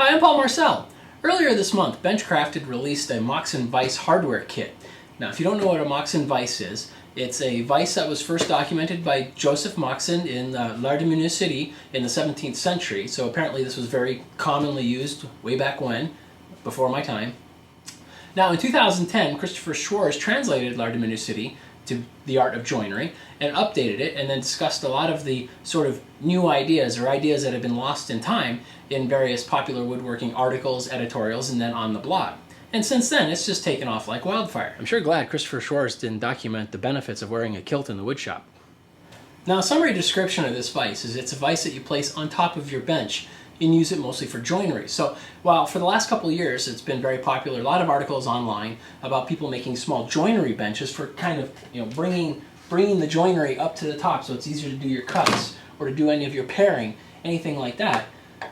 Hi, I'm Paul Marcel. Earlier this month, Benchcrafted released a Moxon vise hardware kit. Now, if you don't know what a Moxon vise is, it's a vise that was first documented by Joseph Moxon in Lardemenu city in the 17th century. So apparently this was very commonly used way back when, before my time. Now, in 2010, Christopher Schwarz translated Lardemenu city to the art of joinery and updated it, and then discussed a lot of the sort of new ideas or ideas that have been lost in time in various popular woodworking articles, editorials, and then on the blog. And since then, it's just taken off like wildfire. I'm sure glad Christopher Schwarz didn't document the benefits of wearing a kilt in the woodshop. Now, a summary description of this vise is it's a vise that you place on top of your bench and use it mostly for joinery. So while for the last couple of years it's been very popular, a lot of articles online about people making small joinery benches for kind of, bringing the joinery up to the top so it's easier to do your cuts or to do any of your pairing, anything like that.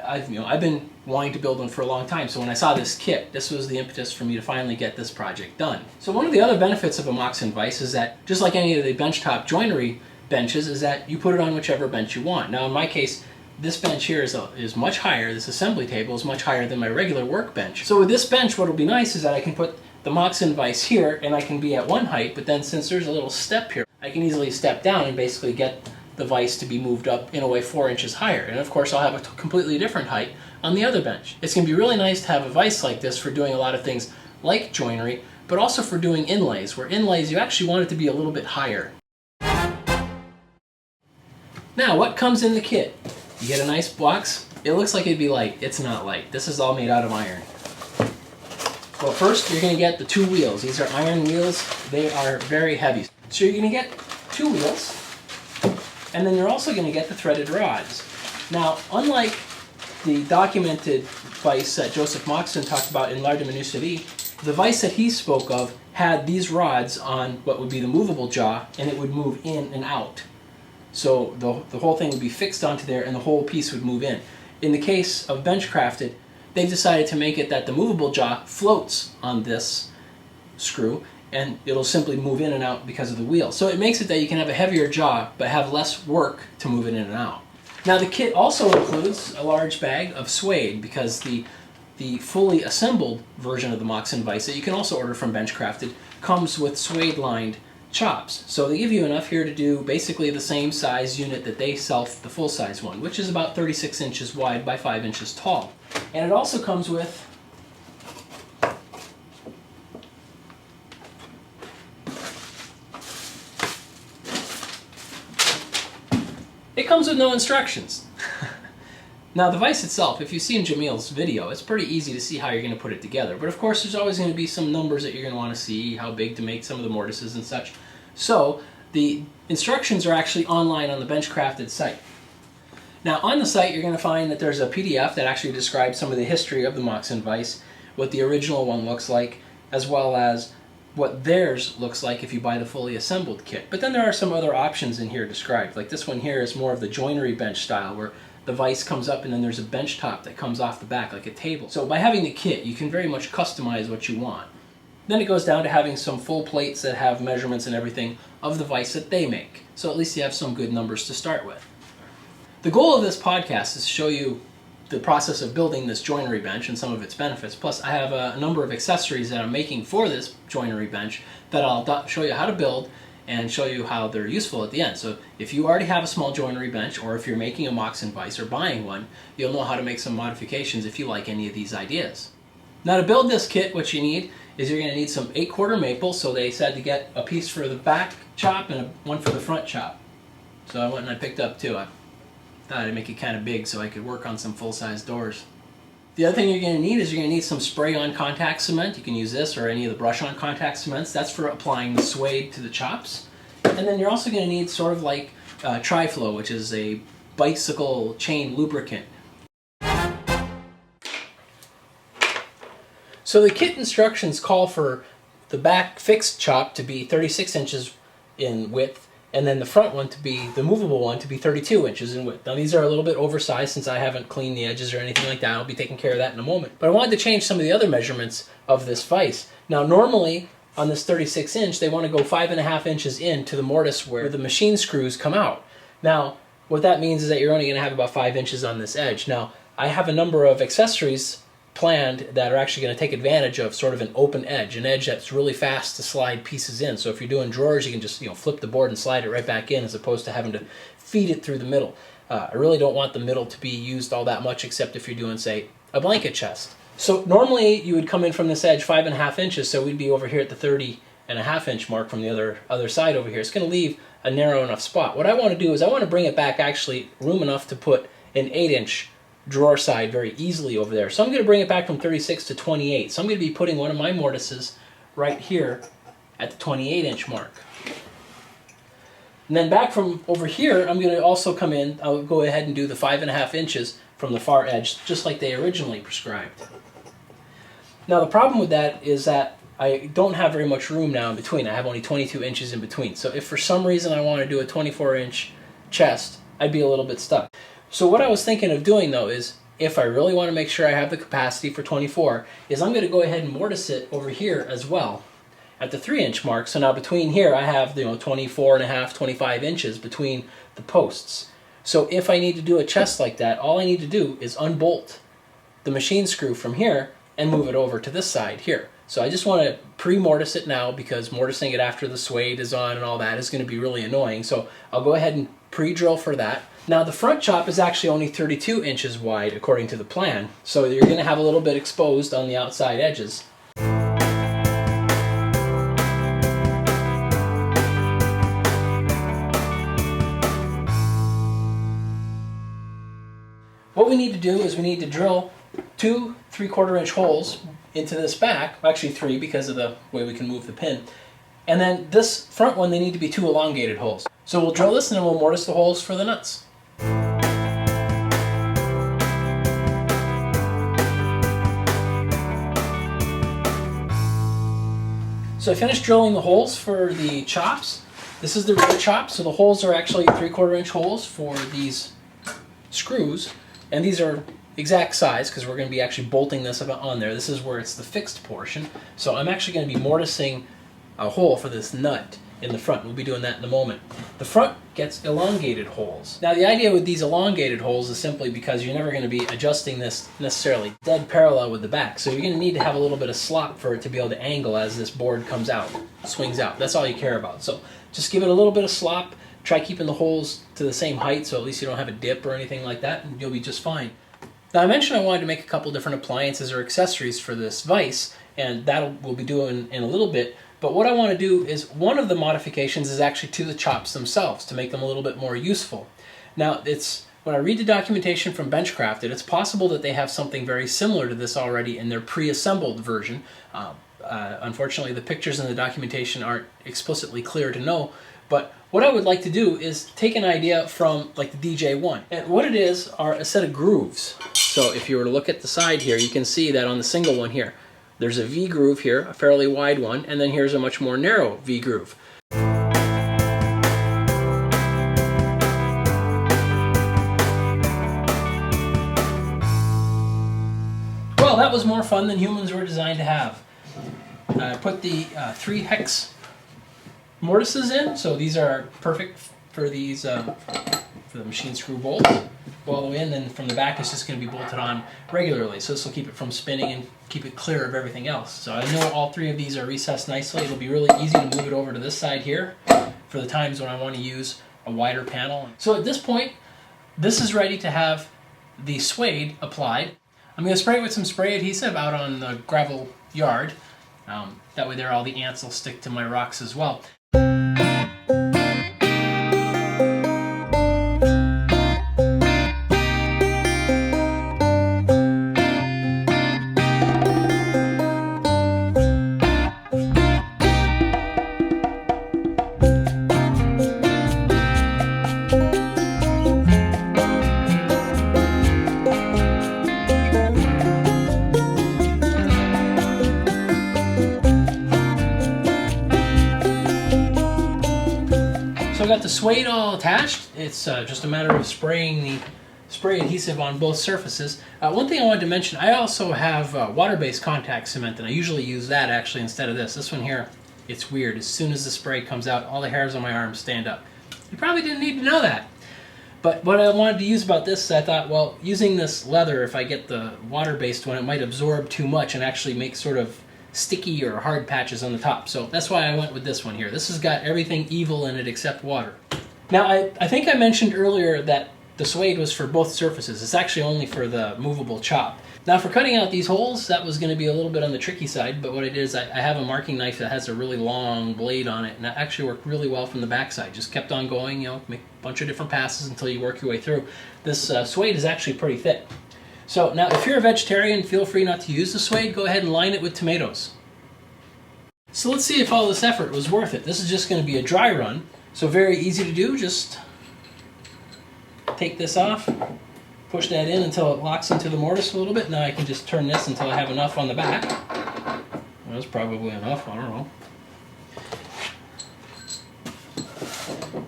I've been wanting to build one for a long time, so when I saw this kit, this was the impetus for me to finally get this project done. So one of the other benefits of a Moxon vise is that, just like any of the benchtop joinery benches, is that you put it on whichever bench you want. Now in my case, this bench here is much higher. This assembly table is much higher than my regular workbench. So with this bench, what will be nice is that I can put the Moxon vise here and I can be at one height, but then since there's a little step here, I can easily step down and basically get the vise to be moved up in a way 4 inches higher. And of course I'll have a completely different height on the other bench. It's going to be really nice to have a vise like this for doing a lot of things like joinery, but also for doing inlays, where inlays you actually want it to be a little bit higher. Now, what comes in the kit? You get a nice box. It looks like it'd be light. It's not light. This is all made out of iron. Well, first you're going to get the 2 wheels. These are iron wheels. They are very heavy. So you're going to get 2 wheels, and then you're also going to get the threaded rods. Now, unlike the documented vise that Joseph Moxon talked about in Lardemenu city, the vise that he spoke of had these rods on what would be the movable jaw, and it would move in and out. So the whole thing would be fixed onto there and the whole piece would move in. In the case of Benchcrafted, they've decided to make it that the movable jaw floats on this screw and it'll simply move in and out because of the wheel. So it makes it that you can have a heavier jaw but have less work to move it in and out. Now the kit also includes a large bag of suede, because the fully assembled version of the Moxon vise that you can also order from Benchcrafted comes with suede lined chops. So they give you enough here to do basically the same size unit that they sell, the full size one, which is about 36 inches wide by 5 inches tall. And it also comes with no instructions. Now the vise itself, if you've seen Jamil's video, it's pretty easy to see how you're going to put it together. But of course there's always going to be some numbers that you're going to want to see, how big to make some of the mortises and such. So the instructions are actually online on the Benchcrafted site. Now on the site you're going to find that there's a PDF that actually describes some of the history of the Moxon vise, what the original one looks like, as well as what theirs looks like if you buy the fully assembled kit. But then there are some other options in here described. Like this one here is more of the joinery bench style, where the vise comes up and then there's a bench top that comes off the back like a table. So by having the kit, you can very much customize what you want. Then it goes down to having some full plates that have measurements and everything of the vise that they make. So at least you have some good numbers to start with. The goal of this podcast is to show you the process of building this joinery bench and some of its benefits. Plus I have a number of accessories that I'm making for this joinery bench that I'll show you how to build and show you how they're useful at the end. So if you already have a small joinery bench, or if you're making a Moxon vise or buying one, you'll know how to make some modifications if you like any of these ideas. Now to build this kit, what you need is you're going to need some 8/4 maple. So they said to get a piece for the back chop and one for the front chop. So I went and I picked up 2. I thought I'd make it kind of big so I could work on some full-size doors. The other thing you're going to need is you're going to need some spray-on contact cement. You can use this or any of the brush-on contact cements. That's for applying the suede to the chops. And then you're also going to need sort of like Tri-Flow, which is a bicycle chain lubricant. So the kit instructions call for the back fixed chop to be 36 inches in width, and then the front one to be, the movable one, to be 32 inches in width. Now these are a little bit oversized since I haven't cleaned the edges or anything like that. I'll be taking care of that in a moment. But I wanted to change some of the other measurements of this vise. Now normally on this 36 inch they want to go 5.5 inches into the mortise where the machine screws come out. Now what that means is that you're only going to have about 5 inches on this edge. Now I have a number of accessories planned that are actually going to take advantage of sort of an open edge, an edge that's really fast to slide pieces in. So if you're doing drawers, you can just flip the board and slide it right back in, as opposed to having to feed it through the middle. I really don't want the middle to be used all that much, except if you're doing, say, a blanket chest. So normally you would come in from this edge 5.5 inches, so we'd be over here at the 30.5 inch mark from the other side over here. It's going to leave a narrow enough spot. What I want to do is I want to bring it back actually room enough to put an 8-inch drawer side very easily over there. So I'm going to bring it back from 36 to 28. So I'm going to be putting one of my mortises right here at the 28-inch mark. And then back from over here, I'm going to also come in, I'll go ahead and do the 5.5 inches from the far edge, just like they originally prescribed. Now the problem with that is that I don't have very much room now in between. I have only 22 inches in between. So if for some reason I want to do a 24-inch chest, I'd be a little bit stuck. So what I was thinking of doing though is, if I really want to make sure I have the capacity for 24, is I'm going to go ahead and mortise it over here as well at the 3-inch mark. So now between here I have 24.5, 25 inches between the posts. So if I need to do a chest like that, all I need to do is unbolt the machine screw from here and move it over to this side here. So I just want to pre-mortise it now, because mortising it after the suede is on and all that is going to be really annoying. So I'll go ahead and pre-drill for that. Now the front chop is actually only 32 inches wide according to the plan, so you're going to have a little bit exposed on the outside edges. What we need to do is we need to drill 2 3/4-inch holes into this back, actually 3 because of the way we can move the pin. And then this front one, they need to be 2 elongated holes. So we'll drill this and then we'll mortise the holes for the nuts. So I finished drilling the holes for the chops. This is the rear chop, so the holes are actually 3/4-inch holes for these screws, and these are exact size because we're going to be actually bolting this on there. This is where it's the fixed portion. So I'm actually going to be mortising a hole for this nut in the front. We'll be doing that in a moment. The front gets elongated holes. Now the idea with these elongated holes is simply because you're never going to be adjusting this necessarily dead parallel with the back. So you're going to need to have a little bit of slop for it to be able to angle as this board comes out, swings out. That's all you care about. So just give it a little bit of slop. Try keeping the holes to the same height so at least you don't have a dip or anything like that, and you'll be just fine. Now I mentioned I wanted to make a couple different appliances or accessories for this vise, and that we'll be doing in a little bit. But what I want to do is, one of the modifications is actually to the chops themselves to make them a little bit more useful. Now when I read the documentation from Benchcrafted, it's possible that they have something very similar to this already in their pre-assembled version. Unfortunately, the pictures in the documentation aren't explicitly clear to know, but what I would like to do is take an idea from like the DJ1. And what it is are a set of grooves. So if you were to look at the side here, you can see that on the single one here, there's a V groove here, a fairly wide one, and then here's a much more narrow V groove. Well, that was more fun than humans were designed to have. I put the 3 hex mortises in, so these are perfect for these for the machine screw bolts. Go all the way in, then from the back it's just going to be bolted on regularly, so this will keep it from spinning and keep it clear of everything else. So I know all 3 of these are recessed nicely. It'll be really easy to move it over to this side here for the times when I want to use a wider panel. So at this point, this is ready to have the suede applied. I'm going to spray it with some spray adhesive out on the gravel yard. That way there all the ants will stick to my rocks as well. So I got the suede all attached. It's just a matter of spraying the spray adhesive on both surfaces. One thing I wanted to mention, I also have water-based contact cement, and I usually use that actually instead of this. This one here, it's weird. As soon as the spray comes out, all the hairs on my arms stand up. You probably didn't need to know that. But what I wanted to use about this is I thought, well, using this leather, if I get the water-based one, it might absorb too much and actually make sort of sticky or hard patches on the top. So that's why I went with this one here. This has got everything evil in it except water. Now, I think I mentioned earlier that the suede was for both surfaces. It's actually only for the movable chop. Now for cutting out these holes, that was going to be a little bit on the tricky side, but what I did is I have a marking knife that has a really long blade on it, and that actually worked really well from the backside. Just kept on going, you know, make a bunch of different passes until you work your way through. This suede is actually pretty thick. So now if you're a vegetarian, feel free not to use the suede. Go ahead and line it with tomatoes. So let's see if all this effort was worth it. This is just going to be a dry run, so very easy to do. Just take this off. Push that in until it locks into the mortise a little bit. Now I can just turn this until I have enough on the back. That's probably enough, I don't know.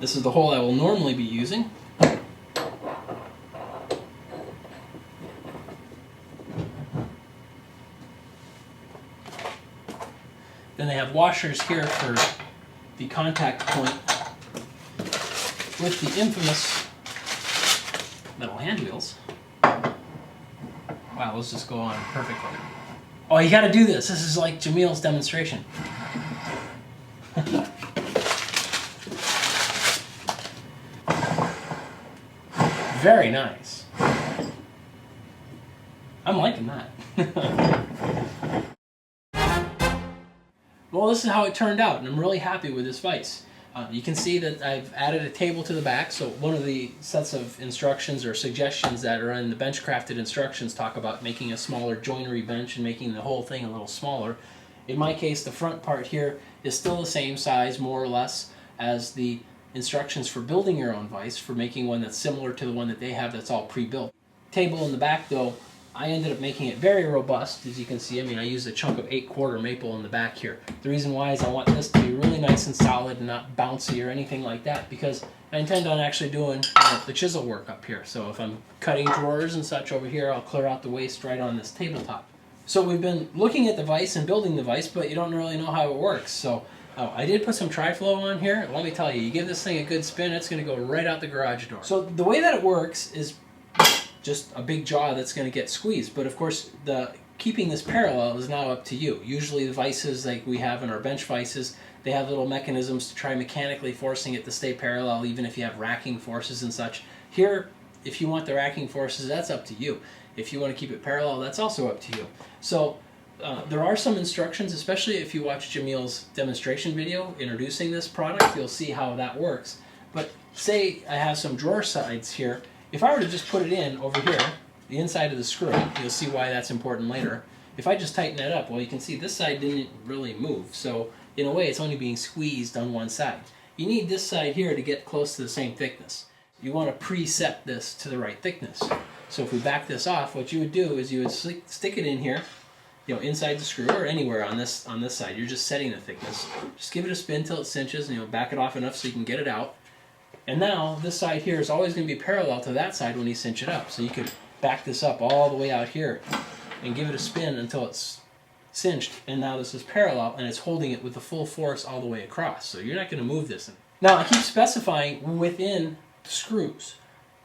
This is the hole I will normally be using. Then they have washers here for the contact point with the infamous metal hand wheels. Wow, let's just go on perfectly. Oh, you gotta do this. This is like Jamil's demonstration. Very nice. I'm liking that. Well, this is how it turned out, and I'm really happy with this vise. You can see that I've added a table to the back, so one of the sets of instructions or suggestions that are in the Benchcrafted instructions talk about making a smaller joinery bench and making the whole thing a little smaller. In my case, the front part here is still the same size, more or less, as the instructions for building your own vise, for making one that's similar to the one that they have that's all pre-built. Table in the back, though, I ended up making it very robust, as you can see. I mean, I used a chunk of 8/4 maple in the back here. The reason why is I want this to be really nice and solid and not bouncy or anything like that, because I intend on actually doing the chisel work up here. So if I'm cutting drawers and such over here, I'll clear out the waste right on this tabletop. So we've been looking at the vise and building the vise, but you don't really know how it works. So I did put some tri-flow on here. Let me tell you, you give this thing a good spin, it's going to go right out the garage door. So the way that it works is just a big jaw that's going to get squeezed. But of course, keeping this parallel is now up to you. Usually the vices like we have in our bench vices, they have little mechanisms to try mechanically forcing it to stay parallel, even if you have racking forces and such. Here, if you want the racking forces, that's up to you. If you want to keep it parallel, that's also up to you. So there are some instructions, especially if you watch Jamil's demonstration video introducing this product, you'll see how that works. But say I have some drawer sides here. If I were to just put it in over here, the inside of the screw, you'll see why that's important later. If I just tighten that up, well, you can see this side didn't really move. So in a way, it's only being squeezed on one side. You need this side here to get close to the same thickness. You want to preset this to the right thickness. So if we back this off, what you would do is you would stick it in here, you know, inside the screw or anywhere on this side. You're just setting the thickness. Just give it a spin till it cinches, and you'll back it off enough so you can get it out. And now this side here is always going to be parallel to that side when you cinch it up. So you could back this up all the way out here and give it a spin until it's cinched. And now this is parallel and it's holding it with the full force all the way across. So you're not going to move this. Now I keep specifying within the screws,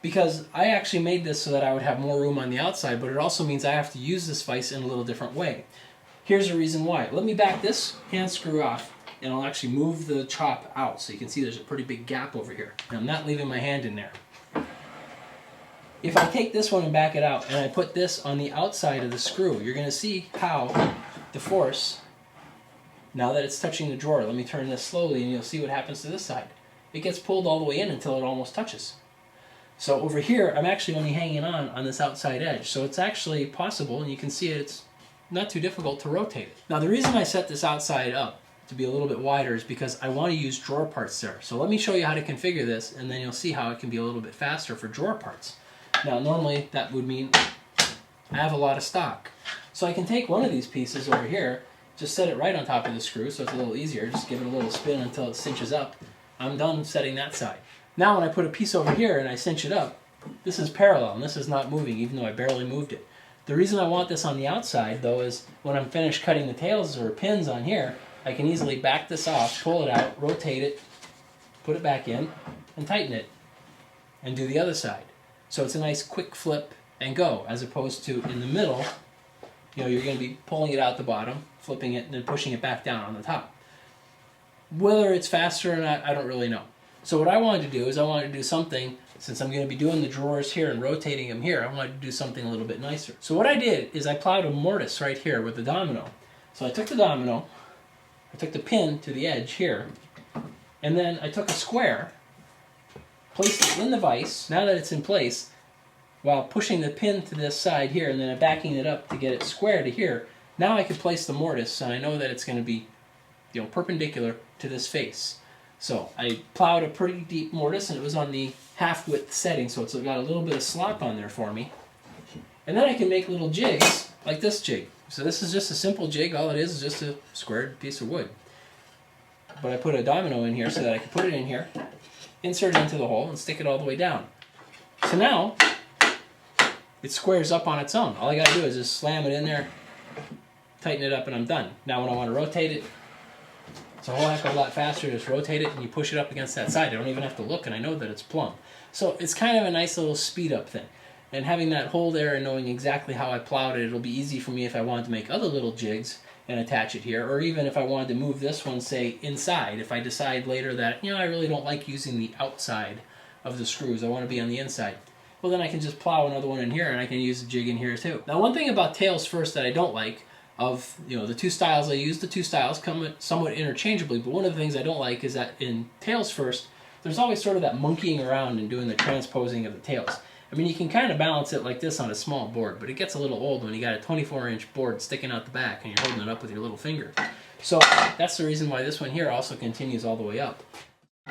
because I actually made this so that I would have more room on the outside, but it also means I have to use this vise in a little different way. Here's the reason why. Let me back this hand screw off, and I'll actually move the chop out so you can see there's a pretty big gap over here. And I'm not leaving my hand in there. If I take this one and back it out and I put this on the outside of the screw, you're going to see how the force, now that it's touching the drawer, let me turn this slowly and you'll see what happens to this side. It gets pulled all the way in until it almost touches. So over here, I'm actually only hanging on this outside edge. So it's actually possible, and you can see it's not too difficult to rotate it. Now the reason I set this outside up to be a little bit wider is because I want to use drawer parts there. So let me show you how to configure this, and then you'll see how it can be a little bit faster for drawer parts. Now normally that would mean I have a lot of stock. So I can take one of these pieces over here, just set it right on top of the screw so it's a little easier, just give it a little spin until it cinches up. I'm done setting that side. Now when I put a piece over here and I cinch it up, this is parallel and this is not moving even though I barely moved it. The reason I want this on the outside though is when I'm finished cutting the tails or pins on here, I can easily back this off, pull it out, rotate it, put it back in, and tighten it. and do the other side. So it's a nice quick flip and go, as opposed to in the middle, you know, you're going to be pulling it out the bottom, flipping it, and then pushing it back down on the top. Whether it's faster or not, I don't really know. So what I wanted to do is I wanted to do something, since I'm going to be doing the drawers here and rotating them here, I wanted to do something a little bit nicer. So what I did is I plowed a mortise right here with the domino. So I took the domino, I took the pin to the edge here, and then I took a square, placed it in the vise, now that it's in place, while pushing the pin to this side here and then backing it up to get it square to here. Now I can place the mortise, and I know that it's going to be, you know, perpendicular to this face. So I plowed a pretty deep mortise, and it was on the half-width setting, so it's got a little bit of slop on there for me. And then I can make little jigs, like this jig. So this is just a simple jig. All it is just a squared piece of wood. But I put a domino in here so that I can put it in here, insert it into the hole, and stick it all the way down. So now, it squares up on its own. All I got to do is just slam it in there, tighten it up, and I'm done. Now when I want to rotate it, it's a whole heck of a lot faster. Just rotate it and you push it up against that side. I don't even have to look, and I know that it's plumb. So it's kind of a nice little speed up thing. And having that hole there and knowing exactly how I plowed it, it'll be easy for me if I wanted to make other little jigs and attach it here, or even if I wanted to move this one, say, inside. If I decide later that, you know, I really don't like using the outside of the screws, I want to be on the inside. Well, then I can just plow another one in here, and I can use a jig in here too. Now, one thing about tails first that I don't like, of, you know, the two styles I use, the two styles come somewhat interchangeably, but one of the things I don't like is that in tails first, there's always sort of that monkeying around and doing the transposing of the tails. I mean, you can kind of balance it like this on a small board, but it gets a little old when you got a 24-inch board sticking out the back and you're holding it up with your little finger. So that's the reason why this one here also continues all the way up.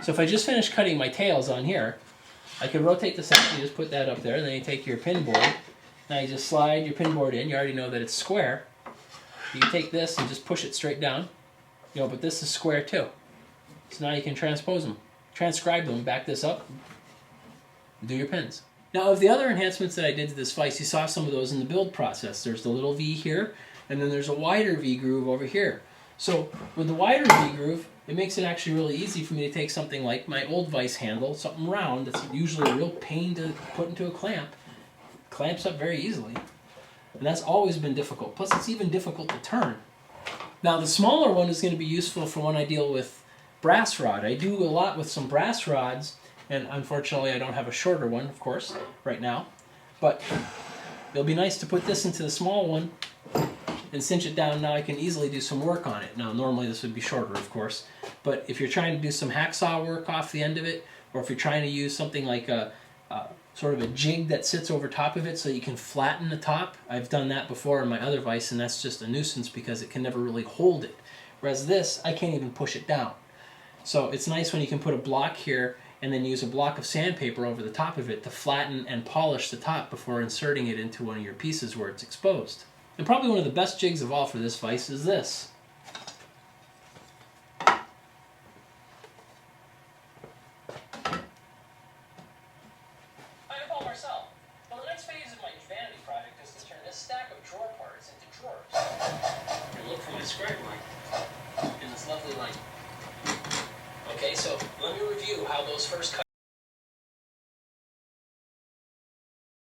So if I just finish cutting my tails on here, I can rotate this out. You just put that up there, and then you take your pin board. Now you just slide your pin board in. You already know that it's square. You can take this and just push it straight down. You know, but this is square too. So now you can transpose them, transcribe them, back this up, and do your pins. Now, of the other enhancements that I did to this vise, you saw some of those in the build process. There's the little V here, and then there's a wider V groove over here. So with the wider V groove, it makes it actually really easy for me to take something like my old vise handle, something round that's usually a real pain to put into a clamp. Clamps up very easily. And that's always been difficult. Plus, it's even difficult to turn. Now, the smaller one is going to be useful for when I deal with brass rod. I do a lot with some brass rods, and unfortunately I don't have a shorter one, of course, right now. But it'll be nice to put this into the small one and cinch it down. Now I can easily do some work on it. Now, normally this would be shorter, of course, but if you're trying to do some hacksaw work off the end of it, or if you're trying to use something like a sort of a jig that sits over top of it so you can flatten the top. I've done that before in my other vise, and that's just a nuisance because it can never really hold it. Whereas this, I can't even push it down. So it's nice when you can put a block here and then use a block of sandpaper over the top of it to flatten and polish the top before inserting it into one of your pieces where it's exposed. And probably one of the best jigs of all for this vise is this. Well, the next phase of my vanity project is to turn this stack of drawer parts into drawers. And look for my scribe line in this lovely line. Okay, so let me review how those first